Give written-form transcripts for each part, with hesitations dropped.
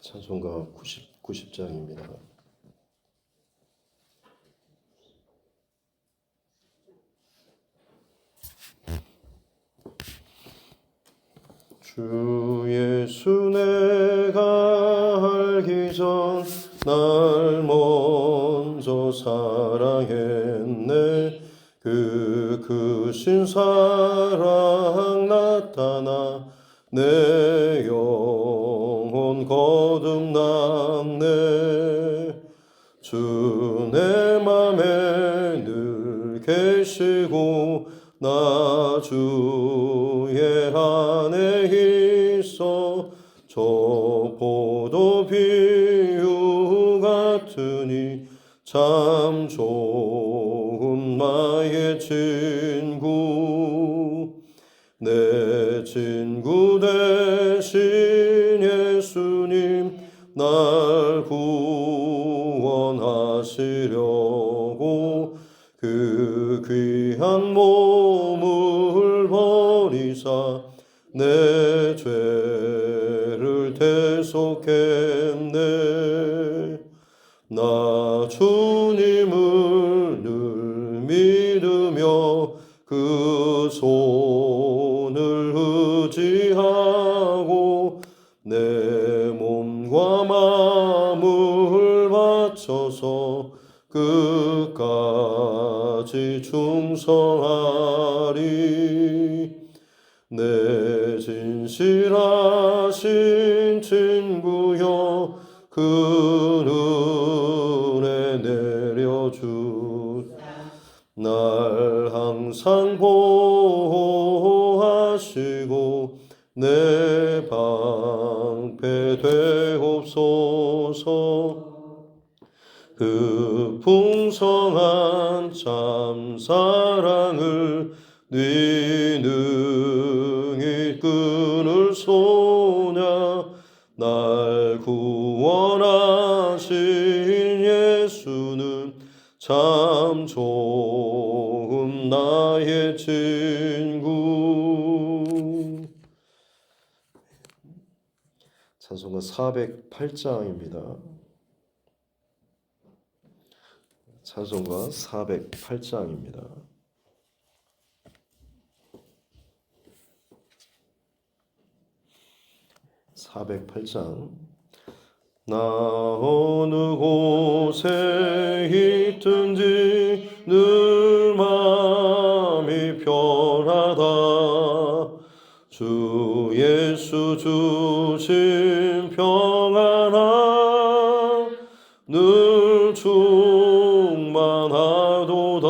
찬송가 90장입니다. 주 예수 내가 알기 전 날 먼저 사랑했네. 그 크신 사랑 나타나 내 영혼 거듭났네. 주 내 맘에 늘 계시고 나 주의 안에 있어. 저 포도 비유 같으니 참 좋은 나의 친구. 내 친구 되신 예수님 날 구원하시려고 그 귀한 몸을 버리사 내 죄를 대속했네. 나 주님을 늘 믿으며 그 손을 의지하고 내 몸과 마음을 바쳐서 끝까지 충성하리. 내 진실하신 친구여 그 은혜 내려주 날 항상 보호하시고 내 방패 되옵소서. 그 풍성한 참 사랑을 네 능히 끊을 소냐. 날 구원하신 예수는 참 좋은 나의 친구. 찬송가 408장입니다. 찬송가 408장입니다. 408장. 나 어느 곳에 있든지 늘 마음이 편하다. 주 예수 주신 평안함 늘 충만하도다.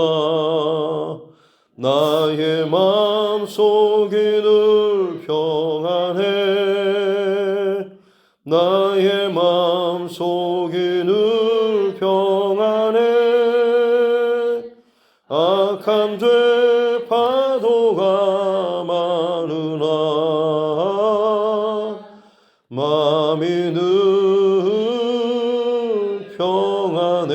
나의 마음속이 늘 평안해. 나의 마음속이 늘 평안해. 악한 죄 파도가 많으나 마음이 늘 평안해.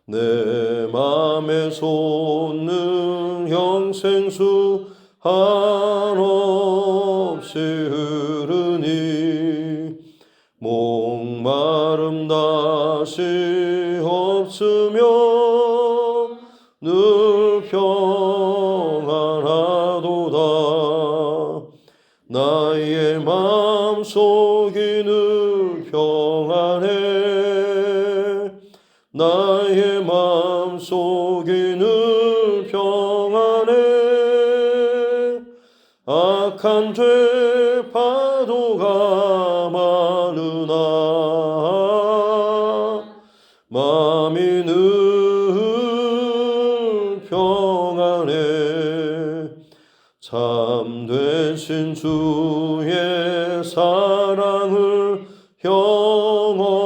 내 맘에 솟는 영생수 한없이 흐르니 목마름 다시 없으며 늘 평안하도다. 나의 마음속이 늘 평안해. 나의 마음속이 늘 평안해. 악한 죄 파도가 많으나 마음이 늘 평안해. 참 되신 주의 사랑을 영원치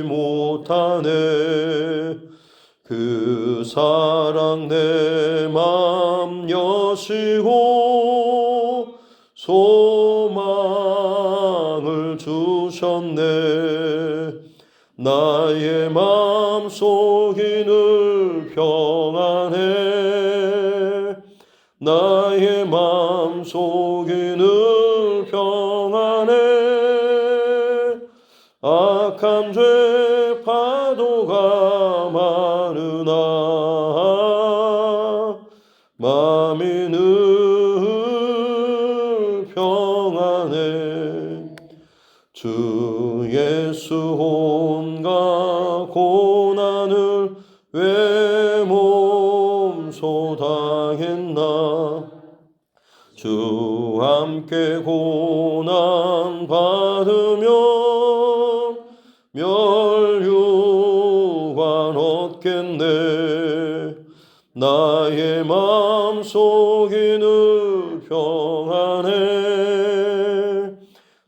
못하네. 그 사랑 내 맘 여시고 소망을 주셨네. 나의 마음속이 늘 평안해. 나의 마음속이 늘 평안해. 악한 죄 파도가 많으나 마음이 늘 평안해. 주 예수 온갖 고난을 왜 몸소 당했나. 주 함께 고난 받으면 멸류관 얻겠네. 나의 마음속이 늘 평안해.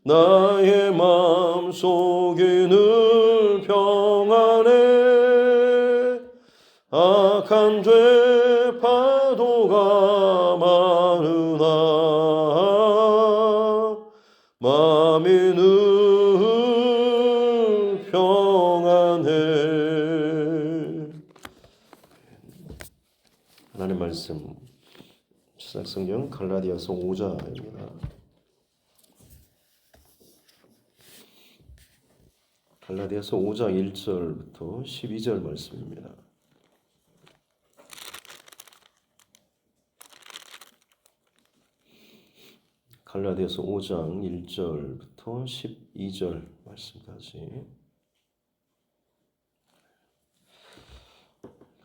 나의 마음속이 늘 평안해. 악한 죄 파도가 많으나 마음이 늘 평안해. 하나님 말씀 신약성경 갈라디아서 5장입니다. 갈라디아서 5장 1절부터 12절 말씀입니다. 갈라디아서 5장 1절부터 12절 말씀까지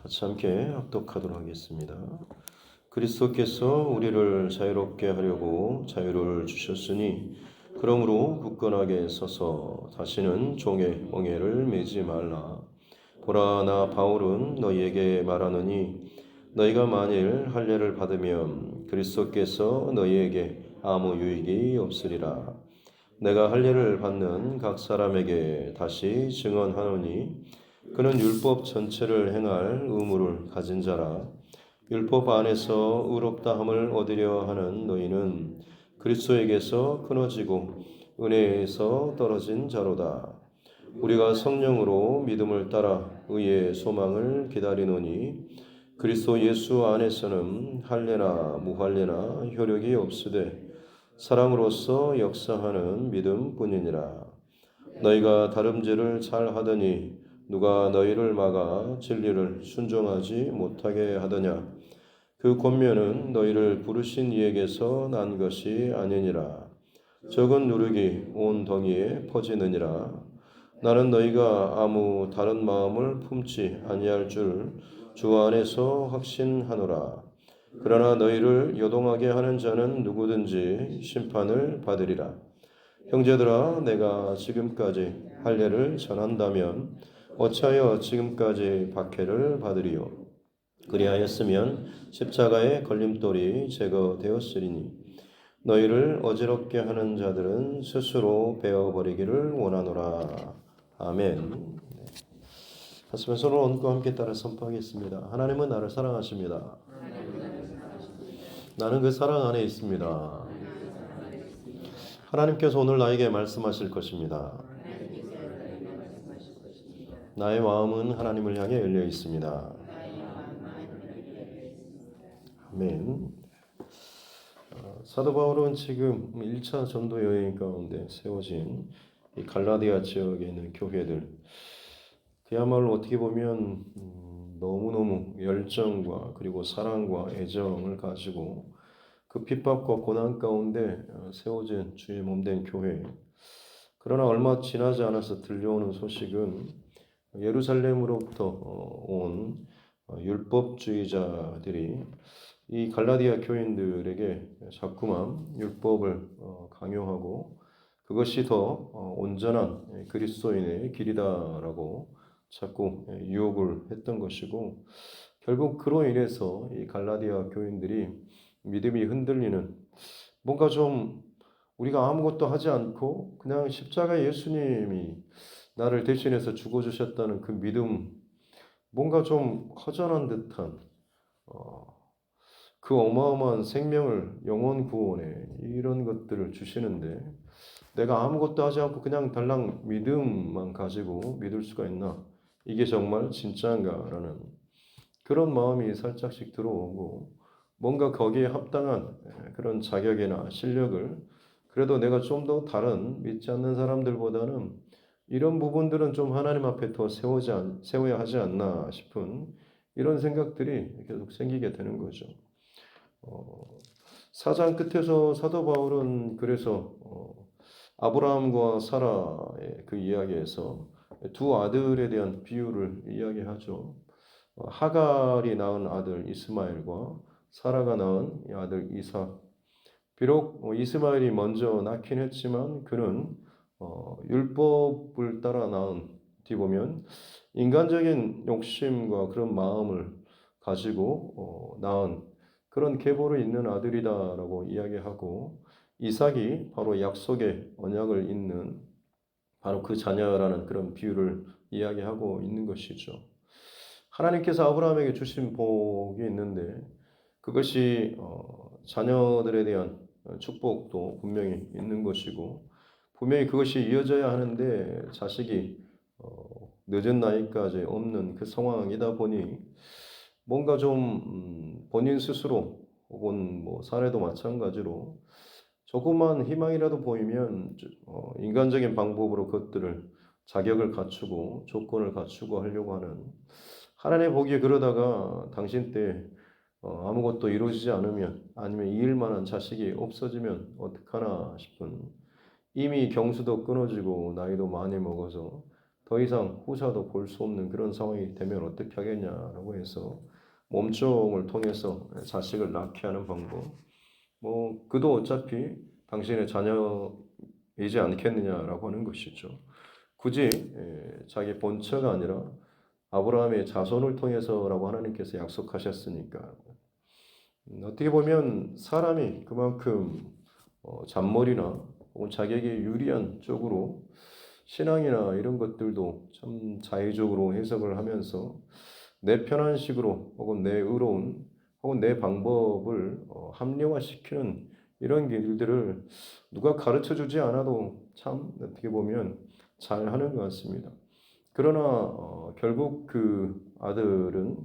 같이 함께 합독하도록 하겠습니다. 그리스도께서 우리를 자유롭게 하려고 자유를 주셨으니 그러므로 굳건하게 서서 다시는 종의 멍에를 매지 말라. 보라, 나 바울은 너희에게 말하노니 너희가 만일 할례를 받으면 그리스도께서 너희에게 아무 유익이 없으리라. 내가 할례를 받는 각 사람에게 다시 증언하노니 그는 율법 전체를 행할 의무를 가진 자라. 율법 안에서 의롭다함을 얻으려 하는 너희는 그리스도에게서 끊어지고 은혜에서 떨어진 자로다. 우리가 성령으로 믿음을 따라 의의 소망을 기다리노니 그리스도 예수 안에서는 할례나 무할례나 효력이 없으되 사랑으로서 역사하는 믿음뿐이니라. 너희가 다름질을 잘 하더니 누가 너희를 막아 진리를 순종하지 못하게 하더냐. 그 권면은 너희를 부르신 이에게서 난 것이 아니니라. 적은 누룩이 온 덩이에 퍼지느니라. 나는 너희가 아무 다른 마음을 품지 아니할 줄 주 안에서 확신하노라. 그러나 너희를 요동하게 하는 자는 누구든지 심판을 받으리라. 형제들아, 내가 지금까지 할례를 전한다면 어찌하여 지금까지 박해를 받으리요. 그리하였으면 십자가의 걸림돌이 제거되었으리니 너희를 어지럽게 하는 자들은 스스로 베어버리기를 원하노라. 아멘. 가슴에 손을 얹고 함께 따라 선포하겠습니다. 하나님은 나를 사랑하십니다. 나는 그 사랑 안에 있습니다. 하나님께서 오늘 나에게 말씀하실 것입니다. 나의 마음은 하나님을 향해 열려 있습니다. 아멘. 사도 바울은 지금 1차 전도 여행 가운데 세워진 이 갈라디아 지역에 있는 교회들, 그야말로 어떻게 보면 너무너무 열정과 그리고 사랑과 애정을 가지고 그 핍박과 고난 가운데 세워진 주의 몸된 교회. 그러나 얼마 지나지 않아서 들려오는 소식은 예루살렘으로부터 온 율법주의자들이 이 갈라디아 교인들에게 자꾸만 율법을 강요하고 그것이 더 온전한 그리스도인의 길이다라고 자꾸 유혹을 했던 것이고, 결국 그로 인해서 이 갈라디아 교인들이 믿음이 흔들리는, 뭔가 좀 우리가 아무것도 하지 않고 그냥 십자가 예수님이 나를 대신해서 죽어주셨다는 그 믿음, 뭔가 좀 허전한 듯한 그 어마어마한 생명을 영원 구원에 이런 것들을 주시는데 내가 아무것도 하지 않고 그냥 달랑 믿음만 가지고 믿을 수가 있나? 이게 정말 진짜인가라는 그런 마음이 살짝씩 들어오고, 뭔가 거기에 합당한 그런 자격이나 실력을 그래도 내가 좀 더 다른 믿지 않는 사람들보다는 이런 부분들은 좀 하나님 앞에 더 세워야 하지 않나 싶은 이런 생각들이 계속 생기게 되는 거죠. 어, 사장 끝에서 사도 바울은 그래서 아브라함과 사라의 그 이야기에서 두 아들에 대한 비유를 이야기하죠. 하갈이 낳은 아들 이스마엘과 사라가 낳은 이 아들 이삭. 비록 이스마엘이 먼저 낳긴 했지만 그는 율법을 따라 낳은, 어떻게 보면 인간적인 욕심과 그런 마음을 가지고 낳은 그런 계보를 잇는 아들이다라고 이야기하고, 이삭이 바로 약속의 언약을 잇는 바로 그 자녀라는 그런 비유를 이야기하고 있는 것이죠. 하나님께서 아브라함에게 주신 복이 있는데 그것이 자녀들에 대한 축복도 분명히 있는 것이고, 분명히 그것이 이어져야 하는데 자식이 늦은 나이까지 없는 그 상황이다 보니 뭔가 좀 본인 스스로 혹은 뭐 사례도 마찬가지로 조그만 희망이라도 보이면 인간적인 방법으로 그것들을 자격을 갖추고 조건을 갖추고 하려고 하는, 하나님의 보기에 그러다가 당신 때 아무것도 이루어지지 않으면, 아니면 이을 만한 자식이 없어지면 어떡하나 싶은, 이미 경수도 끊어지고 나이도 많이 먹어서 더 이상 후사도 볼 수 없는 그런 상황이 되면 어떻게 하겠냐라고 해서 몸종을 통해서 자식을 낳게 하는 방법, 뭐 그도 어차피 당신의 자녀이지 않겠느냐라고 하는 것이죠. 굳이 자기 본처가 아니라 아브라함의 자손을 통해서라고 하나님께서 약속하셨으니까, 어떻게 보면 사람이 그만큼 잔머리나 혹은 자기에게 유리한 쪽으로 신앙이나 이런 것들도 참 자의적으로 해석을 하면서 내 편한 식으로 혹은 내 의로운 혹은 내 방법을 합리화시키는 이런 일들을 누가 가르쳐 주지 않아도 참 어떻게 보면 잘 하는 것 같습니다. 그러나 결국 그 아들은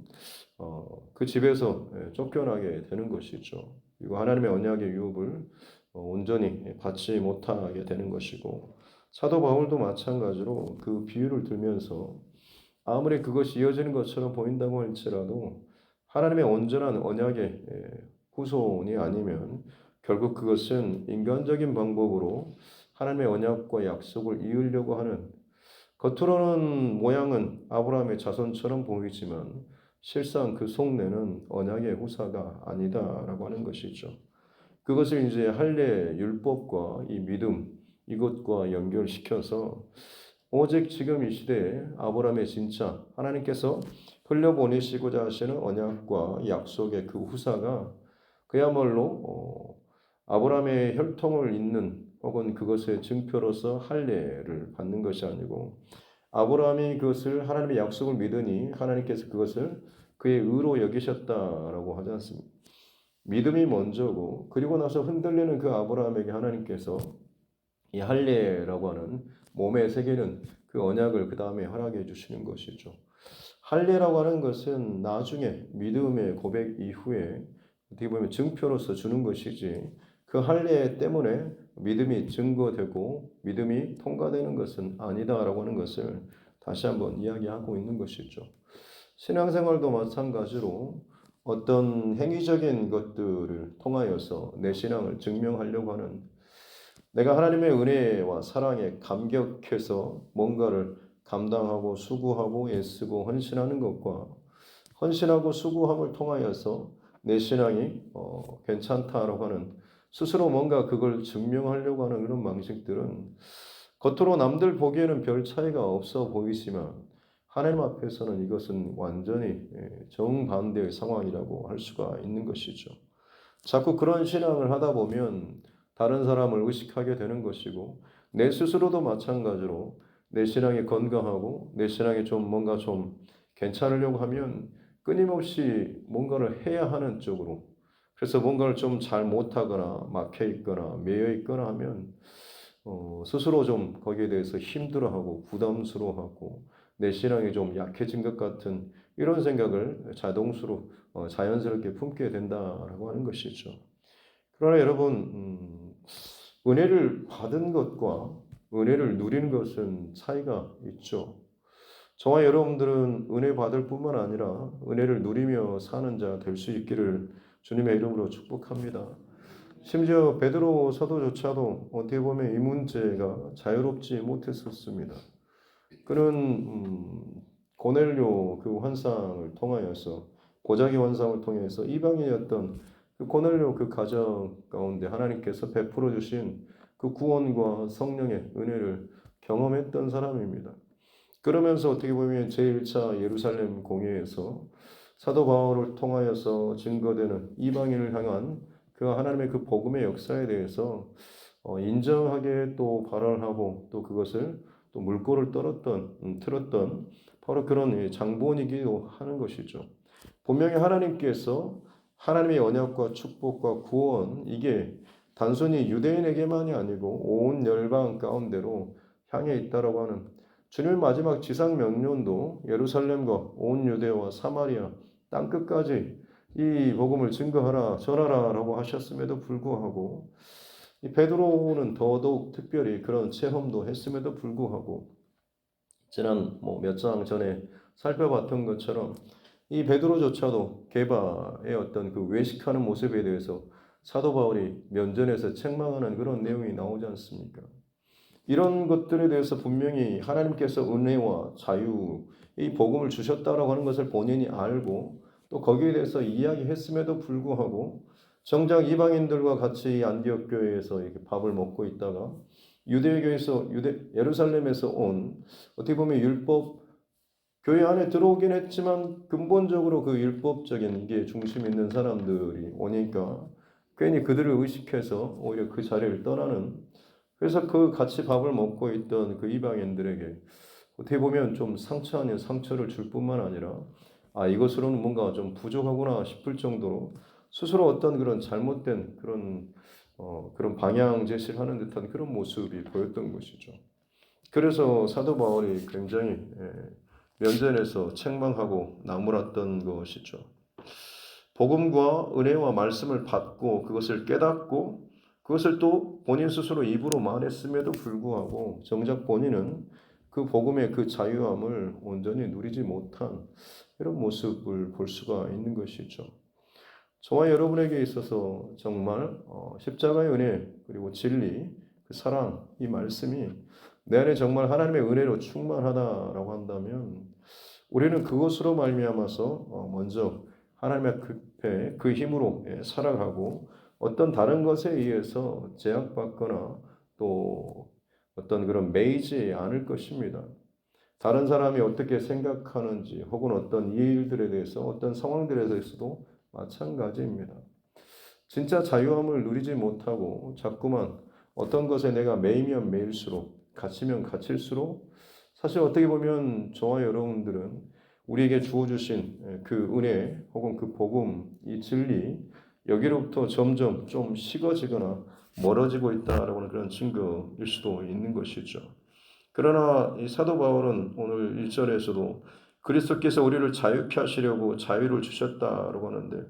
그 집에서 쫓겨나게 되는 것이죠. 그리고 하나님의 언약의 유업을 온전히 받지 못하게 되는 것이고, 사도 바울도 마찬가지로 그 비유를 들면서 아무리 그것이 이어지는 것처럼 보인다고 할지라도 하나님의 온전한 언약의 후손이 아니면 결국 그것은 인간적인 방법으로 하나님의 언약과 약속을 이으려고 하는, 겉으로는 모양은 아브라함의 자손처럼 보이지만 실상 그 속내는 언약의 후사가 아니다라고 하는 것이죠. 그것을 이제 할례 율법과 이 믿음, 이것과 연결시켜서 오직 지금 이 시대에 아브라함의 진짜 하나님께서 흘려보내시고자 하시는 언약과 약속의 그 후사가 그야말로 아브라함의 혈통을 잇는 혹은 그것의 증표로서 할례를 받는 것이 아니고, 아브라함이 그것을 하나님의 약속을 믿으니 하나님께서 그것을 그의 의로 여기셨다라고 하지 않습니까? 믿음이 먼저고, 그리고 나서 흔들리는 그 아브라함에게 하나님께서 이 할례라고 하는 몸에 새기는 그 언약을 그 다음에 허락해 주시는 것이죠. 할례라고 하는 것은 나중에 믿음의 고백 이후에 어떻게 보면 증표로서 주는 것이지, 그 할례 때문에 믿음이 증거되고 믿음이 통과되는 것은 아니다라고 하는 것을 다시 한번 이야기하고 있는 것이죠. 신앙생활도 마찬가지로 어떤 행위적인 것들을 통하여서 내 신앙을 증명하려고 하는, 내가 하나님의 은혜와 사랑에 감격해서 뭔가를 감당하고 수고하고 애쓰고 헌신하는 것과, 헌신하고 수고함을 통하여서 내 신앙이 괜찮다라고 하는, 스스로 뭔가 그걸 증명하려고 하는 그런 방식들은 겉으로 남들 보기에는 별 차이가 없어 보이지만 하나님 앞에서는 이것은 완전히 정반대의 상황이라고 할 수가 있는 것이죠. 자꾸 그런 신앙을 하다 보면 다른 사람을 의식하게 되는 것이고, 내 스스로도 마찬가지로 내 신앙이 건강하고 내 신앙이 좀 뭔가 좀 괜찮으려고 하면 끊임없이 뭔가를 해야 하는 쪽으로, 그래서 뭔가를 좀 잘 못하거나 막혀 있거나 매여 있거나 하면 스스로 좀 거기에 대해서 힘들어하고 부담스러워하고 내 신앙이 좀 약해진 것 같은 이런 생각을 자동수로 자연스럽게 품게 된다라고 하는 것이죠. 그러나 여러분, 은혜를 받은 것과 은혜를 누리는 것은 차이가 있죠. 저와 여러분들은 은혜 받을 뿐만 아니라 은혜를 누리며 사는 자 될 수 있기를 주님의 이름으로 축복합니다. 심지어 베드로 사도조차도 어떻게 보면 이 문제가 자유롭지 못했었습니다. 그는 고넬료 그 환상을 통하여서 보자기 환상을 통해서 이방인이었던 그 고넬료 그 가정 가운데 하나님께서 베풀어 주신 그 구원과 성령의 은혜를 경험했던 사람입니다. 그러면서 어떻게 보면 제1차 예루살렘 공회에서 사도 바울을 통하여서 증거되는 이방인을 향한 그 하나님의 그 복음의 역사에 대해서 인정하게 또 발언하고 또 그것을 또 물꼬를 틀었던 바로 그런 장본이기도 하는 것이죠. 분명히 하나님께서 하나님의 언약과 축복과 구원 이게 단순히 유대인에게만이 아니고 온 열방 가운데로 향해 있다라고 하는 주님의 마지막 지상 명령도 예루살렘과 온 유대와 사마리아 땅끝까지 이 복음을 증거하라 전하라라고 하셨음에도 불구하고 이 베드로는 더더욱 특별히 그런 체험도 했음에도 불구하고 지난 몇 장 전에 살펴봤던 것처럼 이 베드로조차도 게바의 어떤 그 외식하는 모습에 대해서 사도 바울이 면전에서 책망하는 그런 내용이 나오지 않습니까? 이런 것들에 대해서 분명히 하나님께서 은혜와 자유, 이 복음을 주셨다라고 하는 것을 본인이 알고 또 거기에 대해서 이야기했음에도 불구하고 정작 이방인들과 같이 안디옥 교회에서 이렇게 밥을 먹고 있다가 유대교에서 예루살렘에서 온 어떻게 보면 율법 교회 안에 들어오긴 했지만 근본적으로 그 율법적인 이게 중심 있는 사람들이 오니까 괜히 그들을 의식해서 오히려 그 자리를 떠나는 그래서 그 같이 밥을 먹고 있던 그 이방인들에게 어떻게 보면 좀 상처 아닌 상처를 줄 뿐만 아니라 이것으로는 뭔가 좀 부족하구나 싶을 정도로 스스로 어떤 그런 잘못된 그런 방향 제시를 하는 듯한 그런 모습이 보였던 것이죠. 그래서 사도 바울이 굉장히 면전에서 책망하고 나무랐던 것이죠. 복음과 은혜와 말씀을 받고 그것을 깨닫고 그것을 또 본인 스스로 입으로 말했음에도 불구하고 정작 본인은 그 복음의 그 자유함을 온전히 누리지 못한 이런 모습을 볼 수가 있는 것이죠. 저와 여러분에게 있어서 정말 십자가의 은혜 그리고 진리, 그 사랑, 이 말씀이 내 안에 정말 하나님의 은혜로 충만하다라고 한다면 우리는 그것으로 말미암아서 먼저 하나님의 그 힘으로 살아가고 어떤 다른 것에 의해서 제약받거나 또 어떤 그런 매이지 않을 것입니다. 다른 사람이 어떻게 생각하는지 혹은 어떤 일들에 대해서 어떤 상황들에 대해서도 마찬가지입니다. 진짜 자유함을 누리지 못하고 자꾸만 어떤 것에 내가 매이면 매일수록 갇히면 갇힐수록 사실 어떻게 보면 저와 여러분들은 우리에게 주어주신 그 은혜 혹은 그 복음, 이 진리 여기로부터 점점 좀 식어지거나 멀어지고 있다라고 하는 그런 증거일 수도 있는 것이죠. 그러나 이 사도 바울은 오늘 1절에서도 그리스도께서 우리를 자유케 하시려고 자유를 주셨다라고 하는데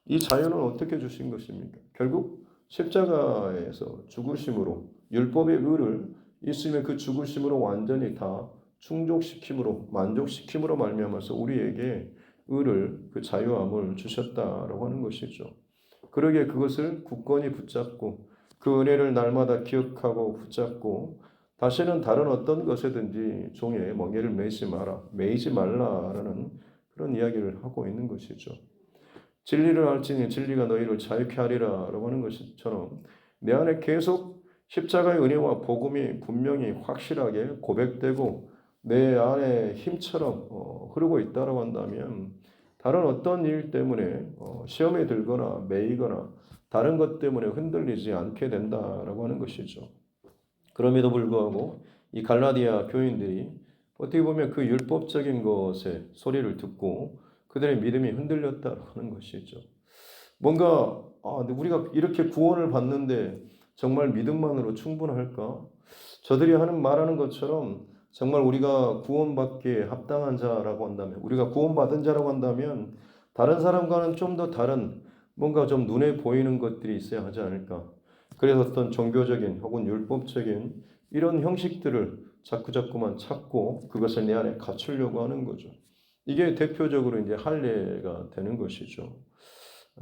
이 자유는 어떻게 주신 것입니까? 결국 십자가에서 죽으심으로 율법의 의를 예수님의 그 죽으심으로 완전히 다 충족시킴으로 만족시킴으로 말미암아서 우리에게 의를 그 자유함을 주셨다라고 하는 것이죠. 그러기에 그것을 굳건히 붙잡고 그 은혜를 날마다 기억하고 붙잡고 다시는 다른 어떤 것에든지 종에 멍에를 매이지 말라라는 그런 이야기를 하고 있는 것이죠. 진리를 알지니 진리가 너희를 자유케 하리라라고 하는 것처럼 내 안에 계속 십자가의 은혜와 복음이 분명히 확실하게 고백되고 내 안에 힘처럼 흐르고 있다라고 한다면 다른 어떤 일 때문에 시험에 들거나 매이거나 다른 것 때문에 흔들리지 않게 된다라고 하는 것이죠. 그럼에도 불구하고 이 갈라디아 교인들이 어떻게 보면 그 율법적인 것에 소리를 듣고 그들의 믿음이 흔들렸다고 하는 것이죠. 뭔가 우리가 이렇게 구원을 받는데 정말 믿음만으로 충분할까? 저들이 말하는 것처럼 정말 우리가 구원받기에 합당한 자라고 한다면 우리가 구원받은 자라고 한다면 다른 사람과는 좀 더 다른 뭔가 좀 눈에 보이는 것들이 있어야 하지 않을까? 그래서 어떤 종교적인 혹은 율법적인 이런 형식들을 자꾸자꾸만 찾고 그것을 내 안에 갖추려고 하는 거죠. 이게 대표적으로 이제 할례가 되는 것이죠.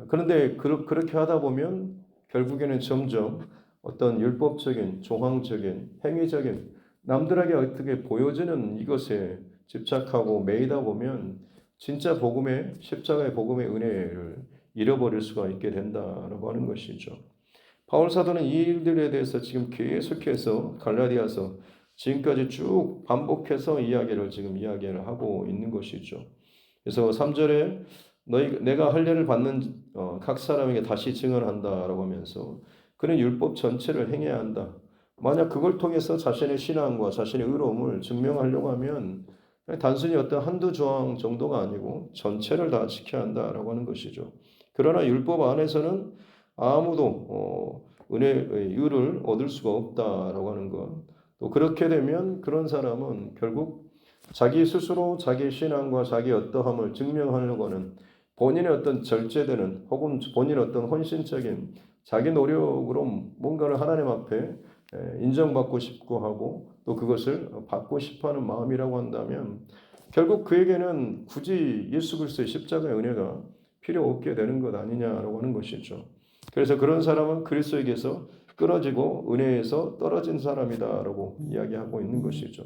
그런데 그렇게 하다 보면 결국에는 점점 어떤 율법적인, 조항적인, 행위적인 남들에게 어떻게 보여지는 이것에 집착하고 매이다 보면 진짜 복음의 십자가의 복음의 은혜를 잃어버릴 수가 있게 된다라고 하는 것이죠. 바울 사도는 이 일들에 대해서 지금 계속해서 갈라디아서 지금까지 쭉 반복해서 이야기를 하고 있는 것이죠. 그래서 3절에 내가 할례를 받는 각 사람에게 다시 증언한다라고 하면서 그는 율법 전체를 행해야 한다. 만약 그걸 통해서 자신의 신앙과 자신의 의로움을 증명하려고 하면 단순히 어떤 한두 조항 정도가 아니고 전체를 다 지켜야 한다라고 하는 것이죠. 그러나 율법 안에서는 아무도 은혜의 의를 얻을 수가 없다라고 하는 것. 또 그렇게 되면 그런 사람은 결국 자기 스스로 자기 신앙과 자기 어떠함을 증명하려고 하는 본인의 어떤 절제되는 혹은 본인의 어떤 헌신적인 자기 노력으로 뭔가를 하나님 앞에 인정받고 싶고 하고 또 그것을 받고 싶어하는 마음이라고 한다면 결국 그에게는 굳이 예수 그리스도의 십자가의 은혜가 필요 없게 되는 것 아니냐라고 하는 것이죠. 그래서 그런 사람은 그리스도에게서 끊어지고 은혜에서 떨어진 사람이다라고 이야기하고 있는 것이죠.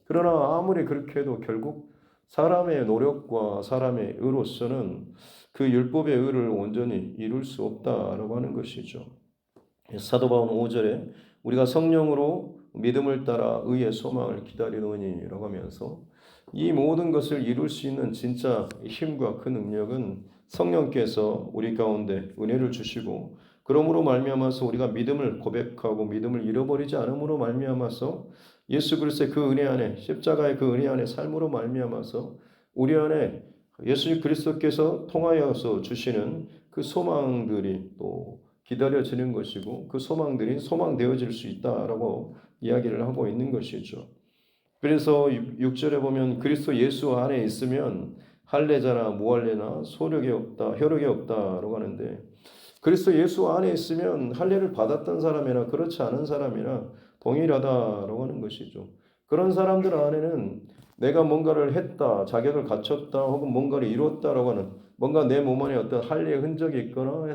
그러나 아무리 그렇게 해도 결국 사람의 노력과 사람의 의로서는 그 율법의 의를 온전히 이룰 수 없다라고 하는 것이죠. 사도 바울은 5절에 우리가 성령으로 믿음을 따라 의의 소망을 기다리노니라고 하면서 이 모든 것을 이룰 수 있는 진짜 힘과 그 능력은 성령께서 우리 가운데 은혜를 주시고 그러므로 말미암아서 우리가 믿음을 고백하고 믿음을 잃어버리지 않음으로 말미암아서 예수 그리스도의 그 은혜 안에 십자가의 그 은혜 안에 삶으로 말미암아서 우리 안에 예수 그리스도께서 통하여서 주시는 그 소망들이 또 기다려지는 것이고 그 소망들이 소망되어질 수 있다라고 이야기를 하고 있는 것이죠. 그래서 6절에 보면 그리스도 예수 안에 있으면 할례자나 무할례나 소력이 없다, 혈육이 없다라고 하는데 그리스도 예수 안에 있으면 할례를 받았던 사람이나 그렇지 않은 사람이나 동일하다라고 하는 것이죠. 그런 사람들 안에는 내가 뭔가를 했다, 자격을 갖췄다, 혹은 뭔가를 이뤘다라고 하는 뭔가 내 몸 안에 어떤 할례의 흔적이 있거나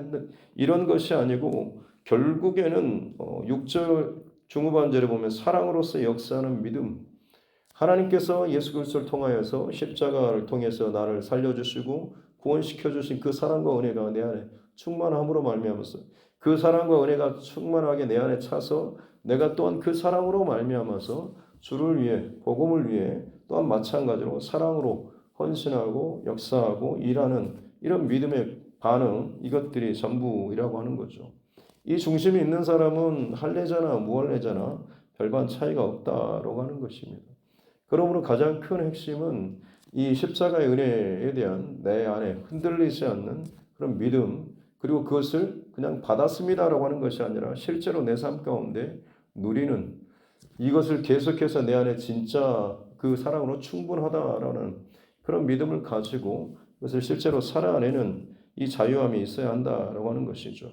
이런 것이 아니고 결국에는 6절 중후반절에 보면 사랑으로서 역사하는 믿음, 하나님께서 예수 그리스도를 통하여서 십자가를 통해서 나를 살려주시고 구원시켜 주신 그 사랑과 은혜가 내 안에 충만함으로 말미암아서 그 사랑과 은혜가 충만하게 내 안에 차서 내가 또한 그 사랑으로 말미암아서 주를 위해 복음을 위해 또한 마찬가지로 사랑으로 헌신하고 역사하고 일하는 이런 믿음의 반응 이것들이 전부이라고 하는 거죠. 이 중심이 있는 사람은 할례자나 무할례자나 별반 차이가 없다라고 하는 것입니다. 그러므로 가장 큰 핵심은 이 십자가의 은혜에 대한 내 안에 흔들리지 않는 그런 믿음 그리고 그것을 그냥 받았습니다라고 하는 것이 아니라 실제로 내 삶 가운데 누리는 이것을 계속해서 내 안에 진짜 그 사랑으로 충분하다라는 그런 믿음을 가지고 그것을 실제로 살아내는 이 자유함이 있어야 한다라고 하는 것이죠.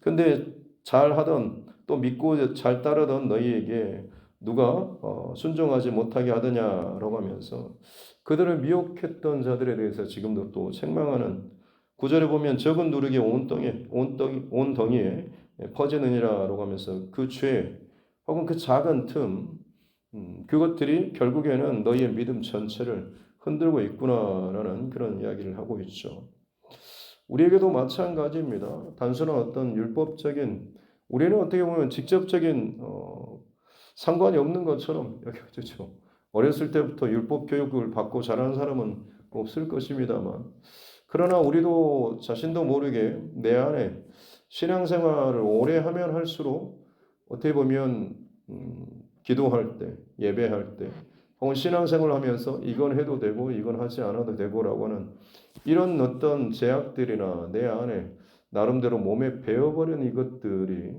근데 잘하던 또 믿고 잘 따르던 너희에게 누가 순종하지 못하게 하더냐라고 하면서 그들을 미혹했던 자들에 대해서 지금도 또 책망하는 구절에 보면 적은 누룩이 온 덩이에 퍼지느니라라고 하면서 그 죄 혹은 그 작은 틈 그것들이 결국에는 너희의 믿음 전체를 흔들고 있구나라는 그런 이야기를 하고 있죠. 우리에게도 마찬가지입니다. 단순한 어떤 율법적인 우리는 어떻게 보면 직접적인 상관이 없는 것처럼 여겨지죠. 어렸을 때부터 율법 교육을 받고 자라는 사람은 없을 것입니다만 그러나 우리도 자신도 모르게 내 안에 신앙생활을 오래 하면 할수록 어떻게 보면 기도할 때, 예배할 때 혹은 신앙생활을 하면서 이건 해도 되고 이건 하지 않아도 되고라고 하는 이런 어떤 제약들이나 내 안에 나름대로 몸에 배어버린 이것들이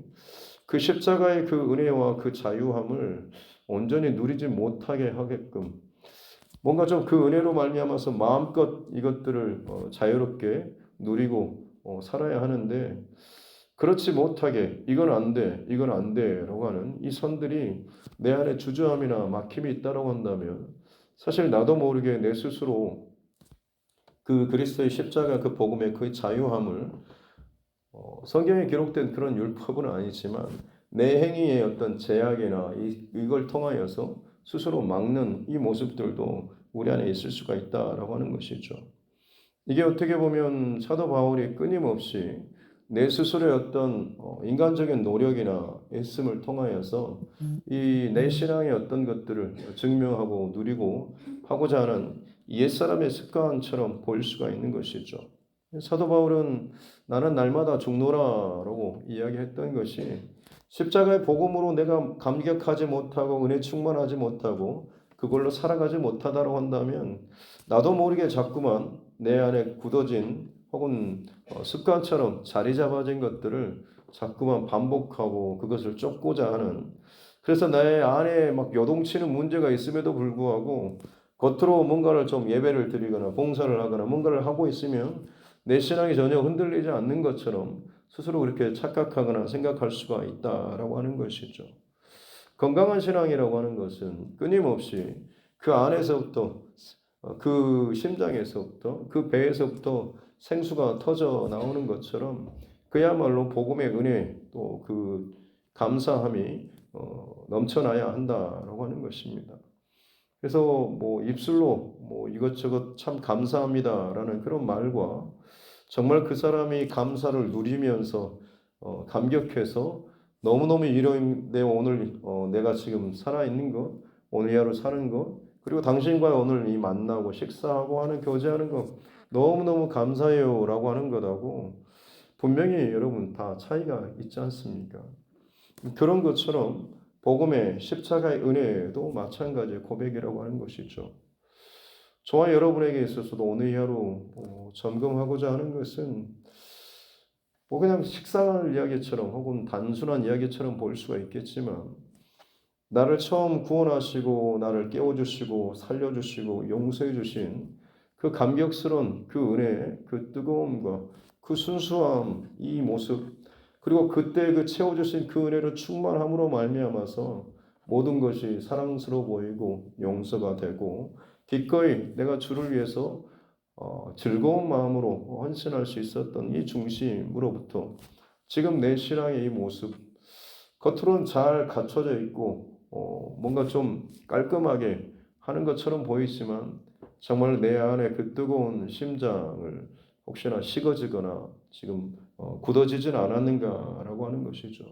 그 십자가의 그 은혜와 그 자유함을 온전히 누리지 못하게 하게끔 뭔가 좀 그 은혜로 말미암아서 마음껏 이것들을 자유롭게 누리고 살아야 하는데 그렇지 못하게 이건 안 돼, 이건 안 돼라고 하는 이 선들이 내 안에 주저함이나 막힘이 있다고 한다면 사실 나도 모르게 내 스스로 그 그리스도의 십자가 그 복음의 그 자유함을 성경에 기록된 그런 율법은 아니지만 내 행위의 어떤 제약이나 이걸 통하여서 스스로 막는 이 모습들도 우리 안에 있을 수가 있다라고 하는 것이죠. 이게 어떻게 보면 사도 바울이 끊임없이 내 스스로의 어떤 인간적인 노력이나 애씀을 통하여서 이 내 신앙의 어떤 것들을 증명하고 누리고 하고자 하는 옛사람의 습관처럼 보일 수가 있는 것이죠. 사도 바울은 나는 날마다 죽노라라고 이야기했던 것이 십자가의 복음으로 내가 감격하지 못하고 은혜 충만하지 못하고 그걸로 살아가지 못하다고 한다면 나도 모르게 자꾸만 내 안에 굳어진 혹은 습관처럼 자리 잡아진 것들을 자꾸만 반복하고 그것을 쫓고자 하는 그래서 내 안에 막 요동치는 문제가 있음에도 불구하고 겉으로 뭔가를 좀 예배를 드리거나 봉사를 하거나 뭔가를 하고 있으면 내 신앙이 전혀 흔들리지 않는 것처럼 스스로 그렇게 착각하거나 생각할 수가 있다라고 하는 것이죠. 건강한 신앙이라고 하는 것은 끊임없이 그 안에서부터 그 심장에서부터 그 배에서부터 생수가 터져 나오는 것처럼 그야말로 복음의 은혜 또 그 감사함이 넘쳐나야 한다라고 하는 것입니다. 그래서 뭐 입술로 뭐 이것저것 참 감사합니다라는 그런 말과 정말 그 사람이 감사를 누리면서 감격해서 너무너무 이로인데 오늘 내가 지금 살아있는 것, 오늘 하루 사는 것, 그리고 당신과 오늘 이 만나고 식사하고 하는 교제하는 것 너무너무 감사해요라고 하는 것하고 분명히 여러분 다 차이가 있지 않습니까? 그런 것처럼 복음의 십자가의 은혜도 마찬가지의 고백이라고 하는 것이죠. 저와 여러분에게 있어서도 오늘 하루 점검하고자 하는 것은 뭐 그냥 식상한 이야기처럼 혹은 단순한 이야기처럼 보일 수가 있겠지만 나를 처음 구원하시고 나를 깨워주시고 살려주시고 용서해주신 그 감격스러운 그 은혜, 그 뜨거움과 그 순수함, 이 모습 그리고 그때 그 채워주신 그 은혜로 충만함으로 말미암아서 모든 것이 사랑스러워 보이고 용서가 되고 기꺼이 내가 주를 위해서 즐거운 마음으로 헌신할 수 있었던 이 중심으로부터 지금 내 신앙의 이 모습 겉으로는 잘 갖춰져 있고 뭔가 좀 깔끔하게 하는 것처럼 보이지만 정말 내 안에 그 뜨거운 심장을 혹시나 식어지거나 지금 굳어지진 않았는가라고 하는 것이죠.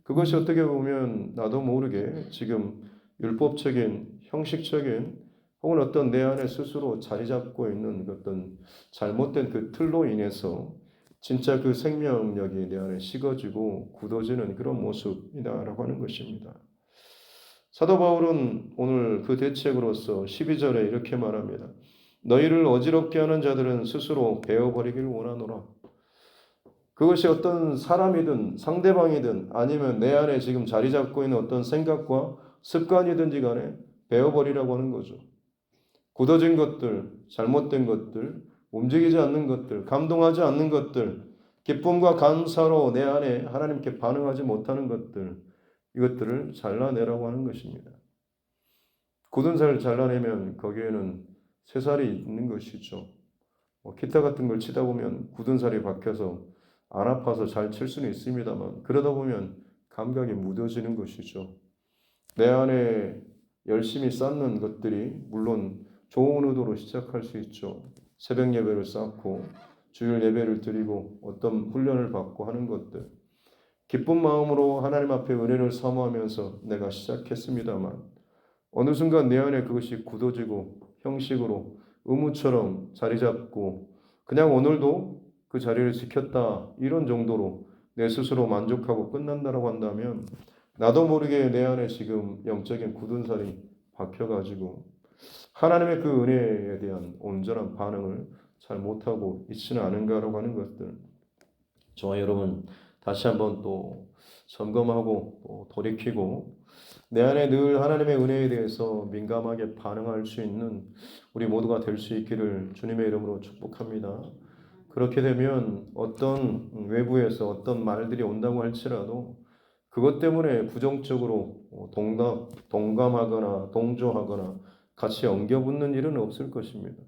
그것이 어떻게 보면 나도 모르게 지금 율법적인 형식적인 혹은 어떤 내 안에 스스로 자리 잡고 있는 어떤 잘못된 그 틀로 인해서 진짜 그 생명력이 내 안에 식어지고 굳어지는 그런 모습이다라고 하는 것입니다. 사도 바울은 오늘 그 대책으로서 12절에 이렇게 말합니다. 너희를 어지럽게 하는 자들은 스스로 베어버리기를 원하노라. 그것이 어떤 사람이든 상대방이든 아니면 내 안에 지금 자리 잡고 있는 어떤 생각과 습관이든지 간에 베어버리라고 하는 거죠. 굳어진 것들, 잘못된 것들, 움직이지 않는 것들, 감동하지 않는 것들, 기쁨과 감사로 내 안에 하나님께 반응하지 못하는 것들, 이것들을 잘라내라고 하는 것입니다. 굳은 살을 잘라내면 거기에는 새살이 있는 것이죠. 기타 같은 걸 치다 보면 굳은 살이 박혀서 안 아파서 잘 칠 수는 있습니다만 그러다 보면 감각이 무뎌지는 것이죠. 내 안에 열심히 쌓는 것들이 물론 좋은 의도로 시작할 수 있죠. 새벽 예배를 쌓고 주일 예배를 드리고 어떤 훈련을 받고 하는 것들. 기쁜 마음으로 하나님 앞에 은혜를 사모하면서 내가 시작했습니다만 어느 순간 내 안에 그것이 굳어지고 형식으로 의무처럼 자리 잡고 그냥 오늘도 그 자리를 지켰다 이런 정도로 내 스스로 만족하고 끝난다라고 한다면 나도 모르게 내 안에 지금 영적인 굳은 살이 박혀가지고 하나님의 그 은혜에 대한 온전한 반응을 잘 못하고 있지는 않은가라고 하는 것들 저와 여러분 다시 한번 또 점검하고 또 돌이키고 내 안에 늘 하나님의 은혜에 대해서 민감하게 반응할 수 있는 우리 모두가 될 수 있기를 주님의 이름으로 축복합니다. 그렇게 되면 어떤 외부에서 어떤 말들이 온다고 할지라도 그것 때문에 부정적으로 동감하거나 동조하거나 같이 엉겨붙는 일은 없을 것입니다.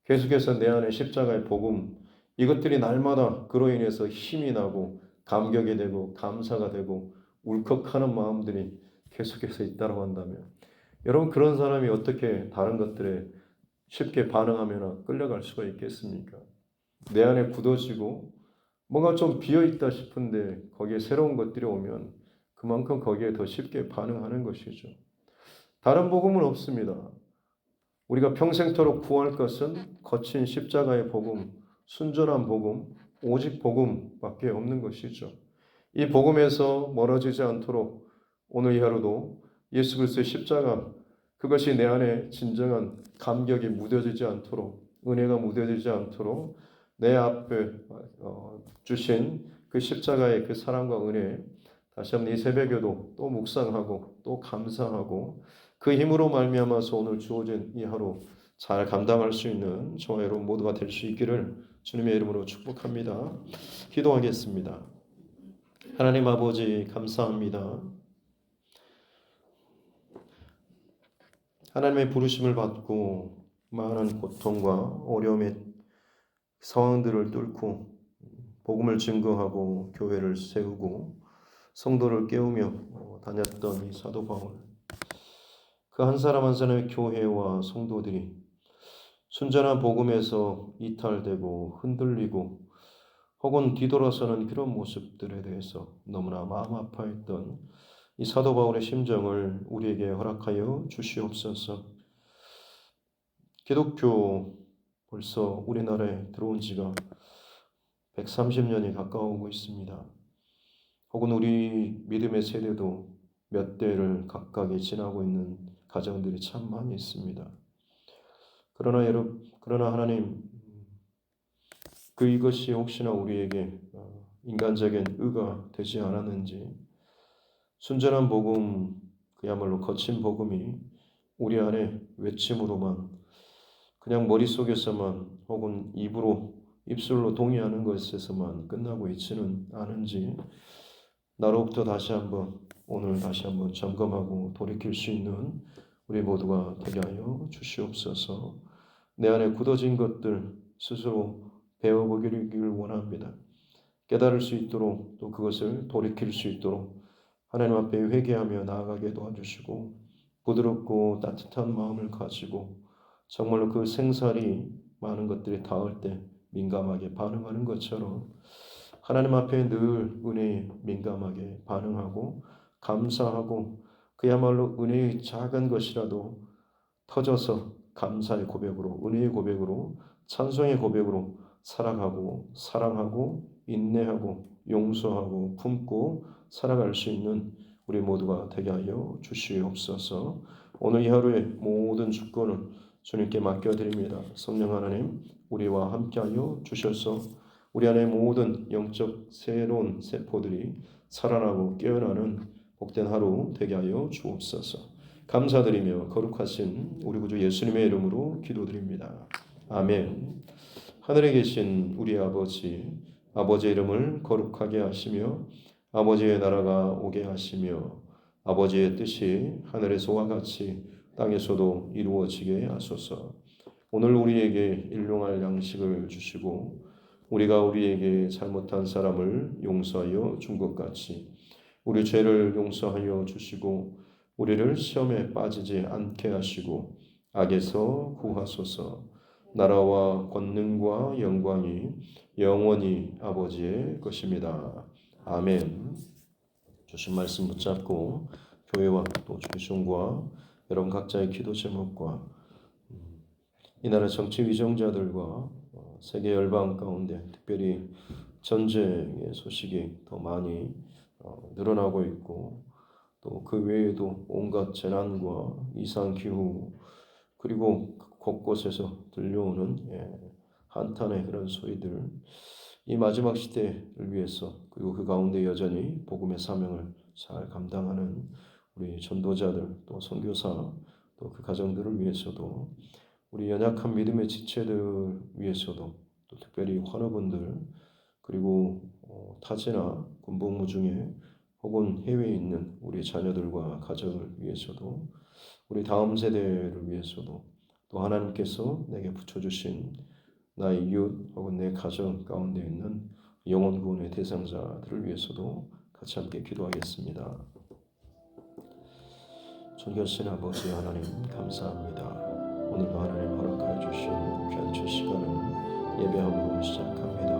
계속해서 내 안에 십자가의 복음, 이것들이 날마다 그로 인해서 힘이 나고 감격이 되고 감사가 되고 울컥하는 마음들이 계속해서 있다고 한다면 여러분 그런 사람이 어떻게 다른 것들에 쉽게 반응하거나 끌려갈 수가 있겠습니까? 내 안에 굳어지고 뭔가 좀 비어있다 싶은데 거기에 새로운 것들이 오면 그만큼 거기에 더 쉽게 반응하는 것이죠. 다른 복음은 없습니다. 우리가 평생토록 구할 것은 거친 십자가의 복음, 순전한 복음, 오직 복음밖에 없는 것이죠. 이 복음에서 멀어지지 않도록 오늘 이 하루도 예수 그리스도의 십자가 그것이 내 안에 진정한 감격이 묻어지지 않도록 은혜가 묻어지지 않도록 내 앞에 주신 그 십자가의 그 사랑과 은혜 다시 한번 이 새벽에도 또 묵상하고 또 감사하고 그 힘으로 말미암아서 오늘 주어진 이 하루 잘 감당할 수 있는 저와 여러분 모두가 될 수 있기를 주님의 이름으로 축복합니다. 기도하겠습니다. 하나님 아버지 감사합니다. 하나님의 부르심을 받고 많은 고통과 어려움의 상황들을 뚫고 복음을 증거하고 교회를 세우고 성도를 깨우며 다녔던 이 사도 바울 그 한 사람 한 사람의 교회와 성도들이 순전한 복음에서 이탈되고 흔들리고 혹은 뒤돌아서는 그런 모습들에 대해서 너무나 마음 아파했던 이 사도 바울의 심정을 우리에게 허락하여 주시옵소서. 기독교 벌써 우리나라에 들어온 지가 130년이 가까워오고 있습니다. 혹은 우리 믿음의 세대도 몇 대를 각각에 지나고 있는 가정들이 참 많이 있습니다. 그러나 하나님, 이것이 혹시나 우리에게 인간적인 의가 되지 않았는지 순전한 복음, 그야말로 거친 복음이 우리 안에 외침으로만 그냥 머릿속에서만 혹은 입술로 동의하는 것에서만 끝나고 있지는 않은지 나로부터 오늘 다시 한번 점검하고 돌이킬 수 있는 우리 모두가 되게 하여 주시옵소서. 내 안에 굳어진 것들 스스로 배워보기를 원합니다. 깨달을 수 있도록 또 그것을 돌이킬 수 있도록 하나님 앞에 회개하며 나아가게 도와주시고 부드럽고 따뜻한 마음을 가지고 정말로 그 생살이 많은 것들이 닿을 때 민감하게 반응하는 것처럼 하나님 앞에 늘 은혜에 민감하게 반응하고 감사하고 그야말로 은혜의 작은 것이라도 터져서 감사의 고백으로 은혜의 고백으로 찬송의 고백으로 살아가고 사랑하고 인내하고 용서하고 품고 살아갈 수 있는 우리 모두가 되게 하여 주시옵소서. 오늘 이 하루의 모든 주권을 주님께 맡겨드립니다. 성령 하나님 우리와 함께하여 주셔서 우리 안에 모든 영적 새로운 세포들이 살아나고 깨어나는 복된 하루 되게 하여 주옵소서. 감사드리며 거룩하신 우리 구주 예수님의 이름으로 기도드립니다. 아멘. 하늘에 계신 우리 아버지의 이름을 거룩하게 하시며 아버지의 나라가 오게 하시며 아버지의 뜻이 하늘에서와 같이 땅에서도 이루어지게 하소서. 오늘 우리에게 일용할 양식을 주시고 우리가 우리에게 잘못한 사람을 용서하여 준 것 같이 우리 죄를 용서하여 주시고 우리를 시험에 빠지지 않게 하시고 악에서 구하소서. 나라와 권능과 영광이 영원히 아버지의 것입니다. 아멘. 주신 말씀 붙잡고 교회와 또 중심과 여러분 각자의 기도 제목과 이 나라 정치 위정자들과 세계 열방 가운데 특별히 전쟁의 소식이 더 많이 늘어나고 있고 또 그 외에도 온갖 재난과 이상 기후 그리고 곳곳에서 들려오는 한탄의 그런 소리들 이 마지막 시대를 위해서 그리고 그 가운데 여전히 복음의 사명을 잘 감당하는 우리 전도자들 또 선교사 또 그 가정들을 위해서도 우리 연약한 믿음의 지체들 위해서도 또 특별히 환우분들, 그리고 타지나 군복무 중에 혹은 해외에 있는 우리 자녀들과 가정을 위해서도, 우리 다음 세대를 위해서도, 또 하나님께서 내게 붙여주신 나의 이웃 혹은 내 가정 가운데 있는 영혼 구원의 대상자들을 위해서도 같이 함께 기도하겠습니다. 존귀하신 아버지 하나님, 감사합니다. 오늘도 하나님 허락하여 주신 귀한 첫 시간을 예배함으로 시작합니다.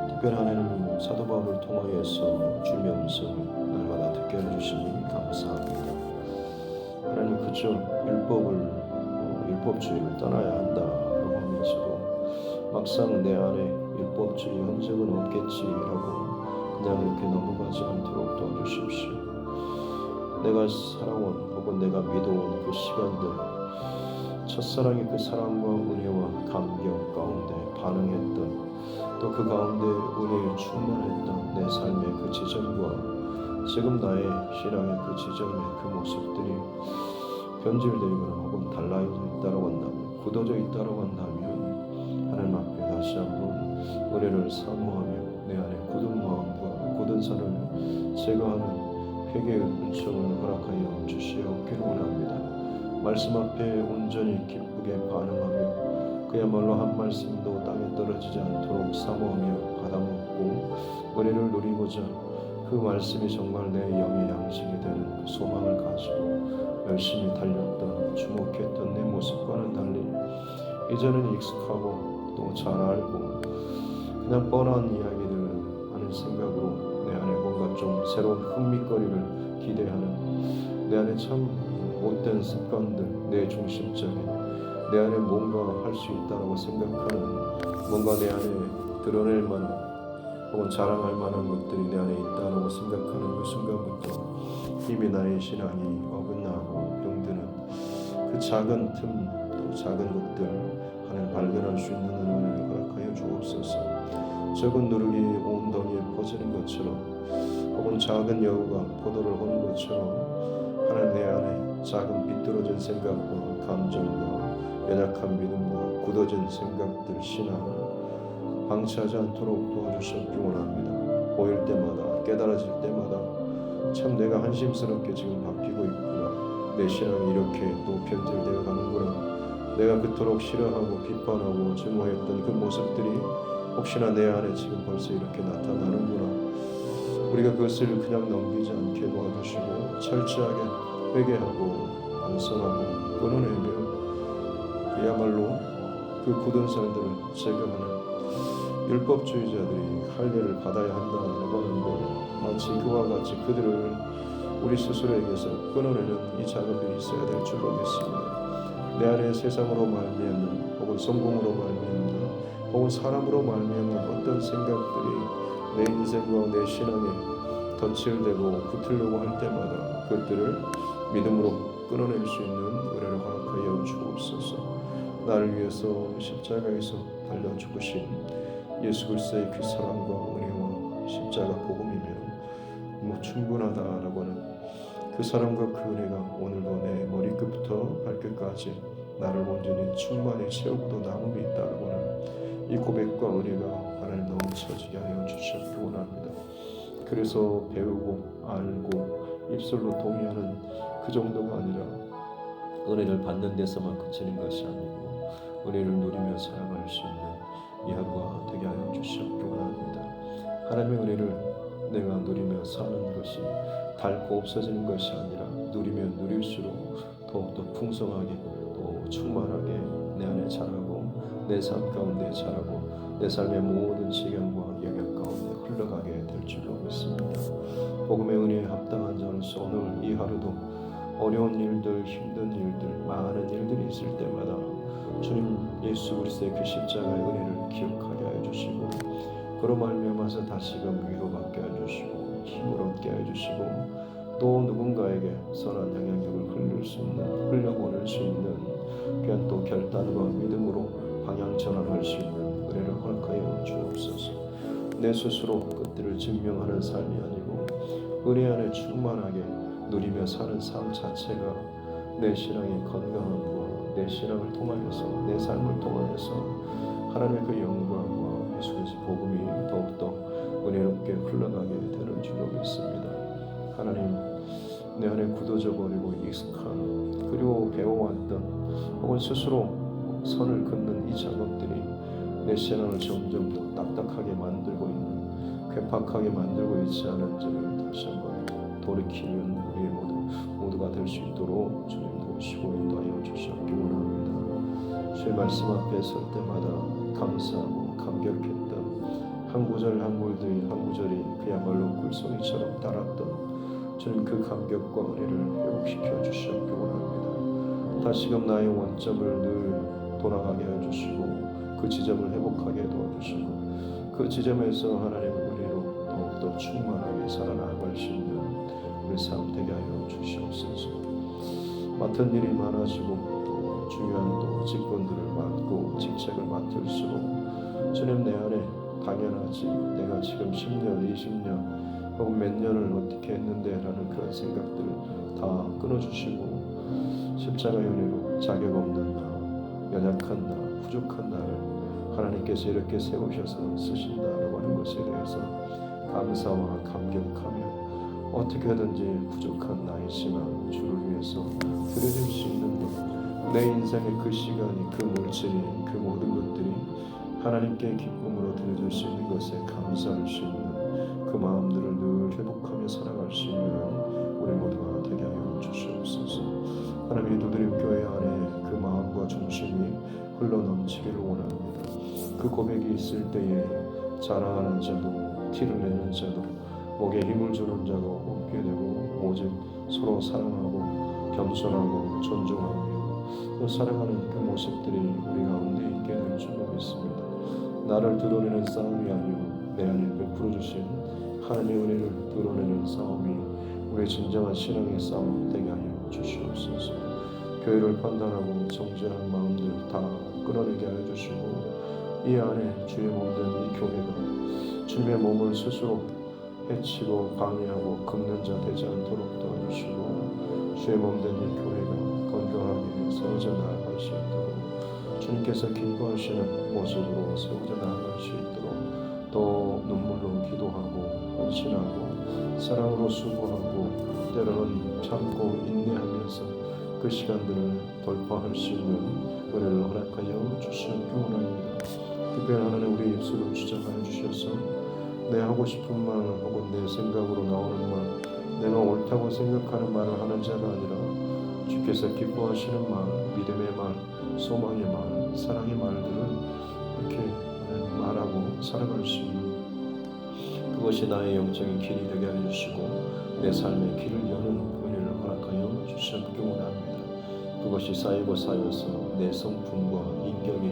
특별히 하나님, 사도 바울을 통하여서 주님의 음성을 날마다 듣게 해주시니 감사합니다. 하나님, 그저 율법주의를 떠나야 한다라고 하면서도 막상 내 안에 율법주의 흔적은 없겠지라고 그냥 이렇게 넘어가지 않도록 도와주십시오. 내가 살아온 혹은 내가 믿어온 그 시간들, 첫사랑의 그 사랑과 은혜와 감격 가운데 반응했던, 또 그 가운데 은혜에 충만했던 내 삶의 그 지점과 지금 나의 신앙의 그 지점의 그 모습들이 변질되거나 혹은 달라져 있다고 한다면, 굳어져 있다고 한다면 하나님 앞에 다시 한번 은혜를 사모하며 내 안에 굳은 마음과 굳은 산을 제거하는 회개의 은총을 허락하여 주시옵기를 원합니다. 말씀 앞에 온전히 기쁘게 반응하며 그야말로 한 말씀도 땅에 떨어지지 않도록 사모하며 받아먹고 은혜를 누리고자 그 말씀이 정말 내 영의 양식이 되는 그 소망을 가지고 열심히 달렸던, 주목했던 내 모습과는 달리 이제는 익숙하고 또 잘 알고 그냥 뻔한 이야기들 하는 생각으로 내 안에 뭔가 좀 새로운 흥미거리를 기대하는, 내 안에 참 못된 습관들, 내 중심적인, 내 안에 뭔가 할 수 있다고 생각하는, 뭔가 내 안에 드러낼 만한 혹은 자랑할 만한 것들이 내 안에 있다고 생각하는 그 순간부터 이미 나의 신앙이 어긋나고 병드는 그 작은 틈, 또 작은 것들 하나님 발견할 수 있는 은혜를 허락하여 주옵소서. 적은 누룩이 온 덩이에 퍼지는 것처럼 혹은 작은 여우가 포도를 온 것처럼 하나님 내 안에 작은 비뚤어진 생각과 감정과 연약한 믿음과 굳어진 생각들, 신앙을 방치하지 않도록 도와주시기 원합니다. 보일 때마다, 깨달아질 때마다 참 내가 한심스럽게 지금 바뀌고 있구나, 내 신앙이 이렇게 또 변질되어 가는구나, 내가 그토록 싫어하고 비판하고 증오했던 그 모습들이 혹시나 내 안에 지금 벌써 이렇게 나타나는구나. 우리가 그것을 그냥 넘기지 않게 도와주시고 철저하게 회개하고 반성하고 끊어내며 그야말로 그 굳은 살들을 제거하는 율법주의자들이 할례를 받아야 한다고 하는데, 마치 그와 같이 그들을 우리 스스로에게서 끊어내는 이 작업이 있어야 될 줄로 믿습니다. 내 안에 세상으로 말미암는 혹은 성공으로 말미암는 혹은 사람으로 말미암는 어떤 생각들이 내 인생과 내 신앙에 덧칠되고 붙으려고 할 때마다 그것들을 믿음으로 끊어낼 수 있는 은혜를 허락하여 주옵소서. 나를 위해서 십자가에서 달려 죽으신 예수 그리스도의 그 사랑과 은혜와 십자가 복음이면 충분하다라고 하는 그 사랑과 그 은혜가 오늘도 내 머리끝부터 발끝까지 나를 온전히 충만히 채우고도 남음이 있다라고 하는 이 고백과 은혜가 하나님 넘쳐지게 하여 주시기 원합니다. 그래서 배우고 알고 입술로 동의하는 그 정도가 아니라 은혜를 받는 데서만 그치는 것이 아니고 은혜를 누리며 살아갈 수 있는 이 하루가 되게 하여 주시기 원합니다. 하나님의 은혜를 내가 누리며 사는 것이 닳고 없어지는 것이 아니라 누리면 누릴수록 더욱더 풍성하게 또 충만하게 내 안에 자라고 내 삶 가운데 자라고 내 삶의 모든 지경과 영역 가운데 흘러가게 될 줄로 믿습니다. 복음의 은혜에 합당한 자로서 오늘 이 하루도 어려운 일들, 힘든 일들, 많은 일들이 있을 때마다 주님 예수 그리스도의 그 십자가의 은혜를 기억하게 하여 주시고 그로 말미암아서 다시금 위로받게 하여 주시고 힘을 얻게 하여 주시고 또 누군가에게 선한 영향력을 흘려보낼 수 있는 그냥 또 결단과 믿음으로 방향 전환할 수 있는 은혜를 허락하여 주옵소서. 내 스스로 그것들을 증명하는 삶이 아니고 은혜 안에 충만하게 누리며 사는 삶 자체가 내 신앙의 건강함과 내 신앙을 통하여서 내 삶을 통하여서 하나님의 그 영광과 예수 그리스도 복음이 더욱더 은혜롭게 흘러가게 되는 줄로 믿습니다. 하나님, 내 안에 굳어져 버리고 익숙한 그리고 배워왔던 혹은 스스로 선을 긋는 이 작업들이 내 신앙을 점점 더 딱딱하게 만들고 있는, 괴팍하게 만들고 있지 않은지를 다시 한번 돌이키는 우리 모두가 될 수 있도록 주님 도우시고 인도하여 주시옵기 원합니다. 주의 말씀 앞에 설 때마다 감사하고 감격했던 한 구절 한 구절이 그야말로 꿀송이처럼 따랐던 주님 그 감격과 은혜를 회복시켜 주시옵기 원합니다. 다시금 나의 원점을 늘 돌아가게 해주시고 그 지점을 회복하게 도와주시고 그 지점에서 하나님의 은혜로 더욱더 충만하게 살아나갈 수 있는 우리 삶 되게 하여 주시옵소서. 맡은 일이 많아지고 또 중요한 또 직분들을 맡고 직책을 맡을수록 주님 내 안에 당연하지 내가 지금 10년, 20년 혹은 몇 년을 어떻게 했는데 라는 그런 생각들을 다 끊어주시고 십자가의 은혜로 자격 없는 나, 연약한 나, 부족한 나를 하나님께서 이렇게 세우셔서 쓰신다라고 하는 것에 대해서 감사와 감격하며 어떻게든지 부족한 나이지만 주를 위해서 드려질 수 있는 것, 내 인생의 그 시간이, 그 물질이, 그 모든 것들이 하나님께 기쁨으로 드려질 수 있는 것에 감사할 수 있는 그 마음들을 늘 회복하며 살아갈 수 있는 우리 모두가 되게 하여 주시옵소서. 하나님의 두드림 교회 안에 그 마음과 중심이 흘러넘치기를 원합니다. 그 고백이 있을 때에 자랑하는 자도 티를 내는 자도 목에 힘을 주는 자도 없게 되고 오직 서로 사랑하고 겸손하고 존중하며 또 사랑하는 그 모습들이 우리 가운데 있게 될 줄로 믿습니다. 나를 드러내는 싸움이 아니요 내 안에 베풀어 주신 하나님의 은혜를 드러내는 싸움이 우리의 진정한 신앙의 싸움 되게 하여 주시옵소서. 교회를 판단하고 정죄하는 마음들 다 끊어내게 하여 주시고 이 안에 주의 몸된 이 교회가 주님의 몸을 스스로 해치고 방해하고 긁는 자 되지 않도록 도와주시고 주의 몸된 이 교회가 건강하게 세워져 나아갈 수 있도록 주님께서 기뻐하시는 모습으로 세워져 나아갈 수 있도록 또 눈물로 기도하고 헌신하고 사랑으로 수고하고 때로는 참고 인내하면서 그 시간들을 돌파할 수 있는 은혜를 허락하여 주시옵기 원합니다. 특별히 하나님 우리 입술을 주장하여 주셔서 내 하고 싶은 말 혹은 내 생각으로 나오는 말 내가 옳다고 생각하는 말을 하는 자가 아니라 주께서 기뻐하시는 말, 믿음의 말, 소망의 말, 사랑의 말들을 이렇게 말하고 살아갈 수 있는 그것이 나의 영적인 길이 되게 하여 주시고 내 삶의 길을 여는 은혜를 허락하여 주시옵기 원합니다. 그것이 쌓이고 쌓여서 내 성품과 인격이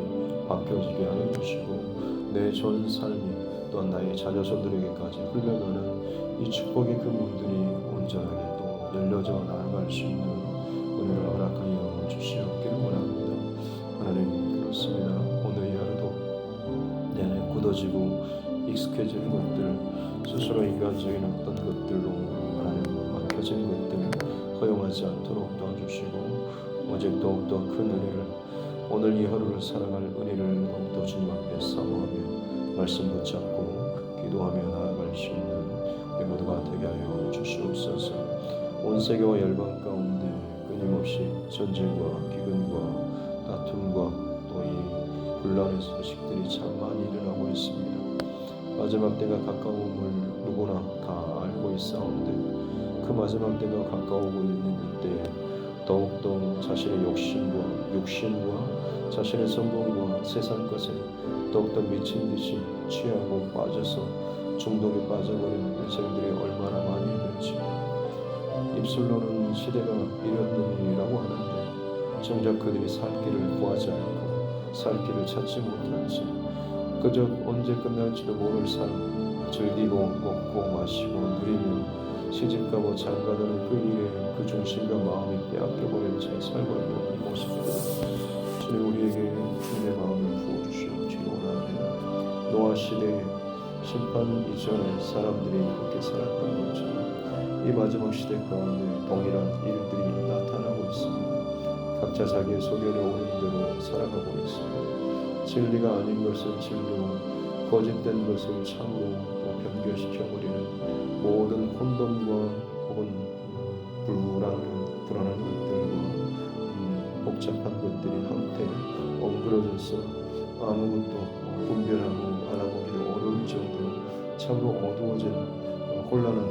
바뀌어지게 하여 주시고 내 전 삶이 또한 나의 자녀손들에게까지 흘러가는 이 축복의 그 문들이 온전하게 또 열려져 나아갈 수 있는 은혜를 허락하여 주시옵기를 원합니다. 하나님 그렇습니다. 오늘 이 하루도 내 안에 굳어지고 익숙해지는 것들 스스로 인간적인 어떤 것들로 하나님 막혀진 것들을 허용하지 않도록 도와주시고 오직 더욱더 큰 은혜를 오늘 이 하루를 살아갈 은혜를 더욱더 주님 앞에 사모하며 말씀 붙잡고 기도하며 나아갈 수 있는 우리 모두가 되게 하여 주시옵소서. 온 세계와 열방 가운데 끊임없이 전쟁과 기근과 다툼과 또 이 분란의 소식들이 참 많이 일어나고 있습니다. 마지막 때가 가까움을 누구나 다 알고 있사온데 그 마지막 때가 가까우고 있는 이때에 더욱더 자신의 육신과 자신의 성공과 세상 것에 더욱더 미친 듯이 취하고 빠져서 중독에 빠져버리는 인생들이 얼마나 많이 있는지 입술로는 시대가 이렇느니라고 하는데 정작 그들이 살 길을 구하지 않고 살 길을 찾지 못한지 그저 언제 끝날지도 모를 삶 즐기고 먹고 마시고 누리며 시집가고 장가드는 그 일에 그 중심과 마음이 빼앗겨버린 채 살고 있는 이 모습들 주님 우리에게 주님의 마음을 부어주시옵기를 원합니다. 노아 시대에 심판 이전에 사람들이 그렇게 살았던 것처럼 이 마지막 시대 가운데 동일한 일들이 나타나고 있습니다. 각자 자기의 소견에 오는 대로 살아가고 있습니다. 진리가 아닌 것을 진리로, 거짓된 것을 참으로 또 변개시켜버리는 모든 혼돈과 혹은 불안한 것들과 복잡한 것들이 한때 엉그러져서 아무것도 분별하고 알아보기도 어려울 정도로 참으로 어두워진 혼란한